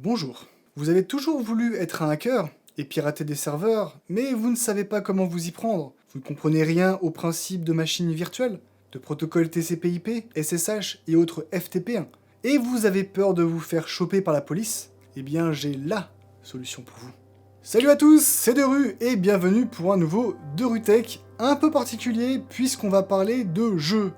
Bonjour. Vous avez toujours voulu être un hacker et pirater des serveurs, mais vous ne savez pas comment vous y prendre. Vous ne comprenez rien aux principes de machines virtuelles, de protocoles TCP/IP, SSH et autres FTP1. Et vous avez peur de vous faire choper par la police? Eh bien, j'ai LA solution pour vous. Salut à tous, c'est Deru et bienvenue pour un nouveau DeruTech un peu particulier puisqu'on va parler de jeux.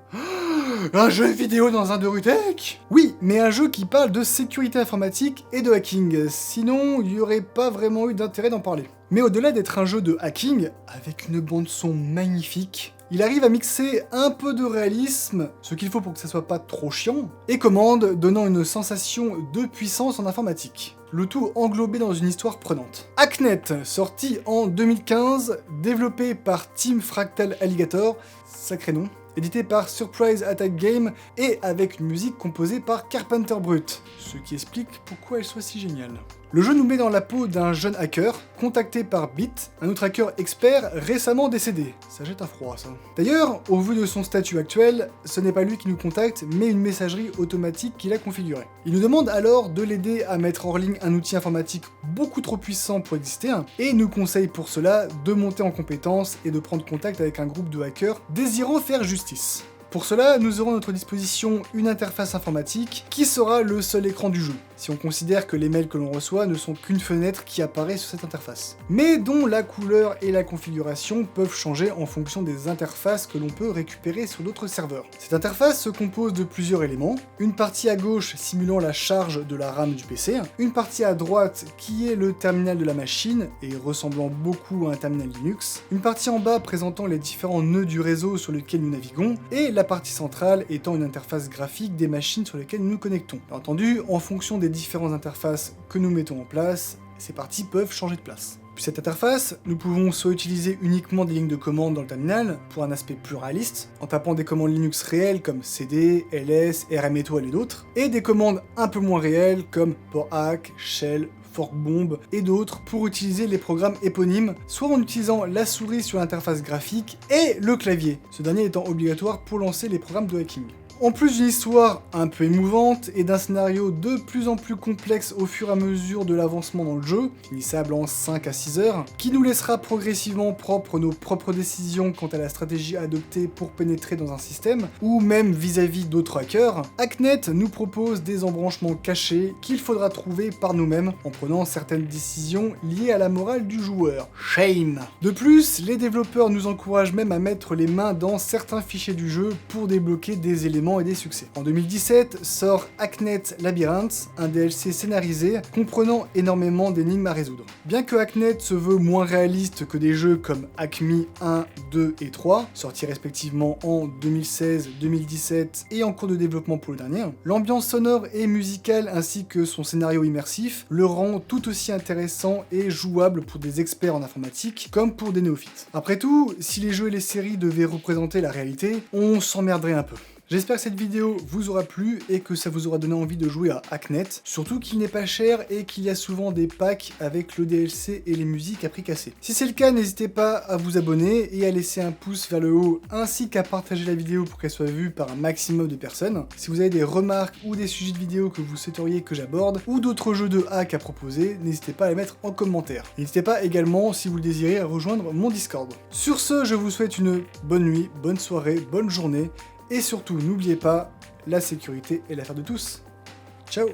Un jeu vidéo dans un DeruTech? Oui, mais un jeu qui parle de sécurité informatique et de hacking, sinon il n'y aurait pas vraiment eu d'intérêt d'en parler. Mais au-delà d'être un jeu de hacking, avec une bande-son magnifique, il arrive à mixer un peu de réalisme, ce qu'il faut pour que ça soit pas trop chiant, et commande, donnant une sensation de puissance en informatique. Le tout englobé dans une histoire prenante. Hacknet, sorti en 2015, développé par Team Fractal Alligator, sacré nom, édité par Surprise Attack Game et avec une musique composée par Carpenter Brut, ce qui explique pourquoi elle soit si géniale. Le jeu nous met dans la peau d'un jeune hacker, contacté par Bit, un autre hacker expert récemment décédé. Ça jette un froid, ça. D'ailleurs, au vu de son statut actuel, ce n'est pas lui qui nous contacte, mais une messagerie automatique qu'il a configurée. Il nous demande alors de l'aider à mettre hors ligne un outil informatique beaucoup trop puissant pour exister, et nous conseille pour cela de monter en compétence et de prendre contact avec un groupe de hackers désirant faire justice. Pour cela, nous aurons à notre disposition une interface informatique qui sera le seul écran du jeu, si on considère que les mails que l'on reçoit ne sont qu'une fenêtre qui apparaît sur cette interface, mais dont la couleur et la configuration peuvent changer en fonction des interfaces que l'on peut récupérer sur d'autres serveurs. Cette interface se compose de plusieurs éléments, une partie à gauche simulant la charge de la RAM du PC, une partie à droite qui est le terminal de la machine et ressemblant beaucoup à un terminal Linux, une partie en bas présentant les différents nœuds du réseau sur lequel nous naviguons, et la partie centrale étant une interface graphique des machines sur lesquelles nous nous connectons. Bien entendu, en fonction des différentes interfaces que nous mettons en place, ces parties peuvent changer de place. Puis cette interface, nous pouvons soit utiliser uniquement des lignes de commande dans le terminal, pour un aspect plus réaliste, en tapant des commandes Linux réelles comme cd, ls, rm étoile et d'autres, et des commandes un peu moins réelles comme porthack, shell, forkbomb et d'autres pour utiliser les programmes éponymes, soit en utilisant la souris sur l'interface graphique et le clavier, ce dernier étant obligatoire pour lancer les programmes de hacking. En plus d'une histoire un peu émouvante et d'un scénario de plus en plus complexe au fur et à mesure de l'avancement dans le jeu, finissable en 5 à 6 heures, qui nous laissera progressivement prendre nos propres décisions quant à la stratégie à adopter pour pénétrer dans un système, ou même vis-à-vis d'autres hackers, Hacknet nous propose des embranchements cachés qu'il faudra trouver par nous-mêmes en prenant certaines décisions liées à la morale du joueur. Shame! De plus, les développeurs nous encouragent même à mettre les mains dans certains fichiers du jeu pour débloquer des éléments et des succès. En 2017 sort Hacknet Labyrinth, un DLC scénarisé comprenant énormément d'énigmes à résoudre. Bien que Hacknet se veut moins réaliste que des jeux comme Hack Me 1, 2 et 3, sortis respectivement en 2016, 2017 et en cours de développement pour le dernier, l'ambiance sonore et musicale ainsi que son scénario immersif le rend tout aussi intéressant et jouable pour des experts en informatique comme pour des néophytes. Après tout, si les jeux et les séries devaient représenter la réalité, on s'emmerderait un peu. J'espère que cette vidéo vous aura plu et que ça vous aura donné envie de jouer à Hacknet, surtout qu'il n'est pas cher et qu'il y a souvent des packs avec le DLC et les musiques à prix cassé. Si c'est le cas, n'hésitez pas à vous abonner et à laisser un pouce vers le haut ainsi qu'à partager la vidéo pour qu'elle soit vue par un maximum de personnes. Si vous avez des remarques ou des sujets de vidéos que vous souhaiteriez que j'aborde ou d'autres jeux de hack à proposer, n'hésitez pas à les mettre en commentaire. N'hésitez pas également, si vous le désirez, à rejoindre mon Discord. Sur ce, je vous souhaite une bonne nuit, bonne soirée, bonne journée. Et surtout, n'oubliez pas, la sécurité est l'affaire de tous. Ciao!